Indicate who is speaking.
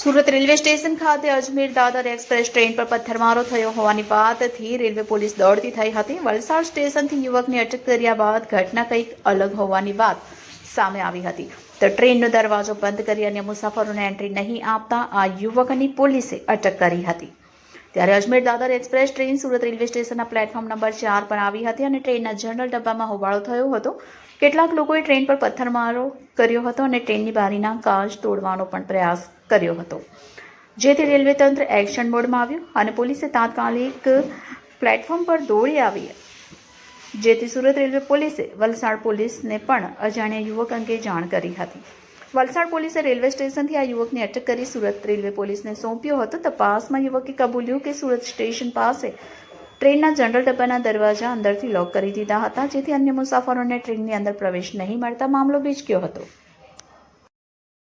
Speaker 1: Surat railway station ખાતે અજમેર દાદર express train પર પથ્થરમારો થયો હોવાની વાતથી રેલવે પોલીસ દોડતી થઈ હતી. વલસાડ સ્ટેશનથી યુવકની અટક કર્યા બાદ ઘટના કંઈક અલગ હોવાની વાત સામે આવી હતી. તો ટ્રેનનો દરવાજો બંધ કરી અન્ય મુસાફરોને એન્ટ્રી નહીં આપતા આ યુવકની પોલીસે અટક કરી હતી. ત્યારે અજમેર દાદર એક્સપ્રેસ ટ્રેન સુરત રેલવે સ્ટેશનના પ્લેટફોર્મ નંબર 4 પર આવી હતી અને ટ્રેનના જનરલ ડબ્બામાં હોબાળો થયો હતો. કેટલાક લોકોએ ટ્રેન પર પથ્થરમારો કર્યો હતો અને ટ્રેનની બારીના કાચ તોડવાનો પણ પ્રયાસ કર્યો હતો, જેથી રેલવે તંત્ર એક્શન મોડમાં આવ્યું અને પોલીસે તાત્કાલિક પ્લેટફોર્મ પર દોડી આવી, જેથી સુરત રેલવે પોલીસે વલસાડ પોલીસને પણ અજાણ્યા યુવક અંગે જાણ કરી હતી. વલસાડ પોલીસે રેલવે સ્ટેશનથી આ યુવકની અટક કરી સુરત રેલવે પોલીસને સોંપ્યો હતો. તપાસમાં યુવકે કબૂલ્યું કે સુરત સ્ટેશન પાસે ટ્રેનના જનરલ ડબ્બાના દરવાજા અંદરથી લોક કરી દીધા હતા, જેથી અન્ય મુસાફરોને ટ્રેનની અંદર પ્રવેશ નહીં મળતા મામલો ભીચક્યો હતો.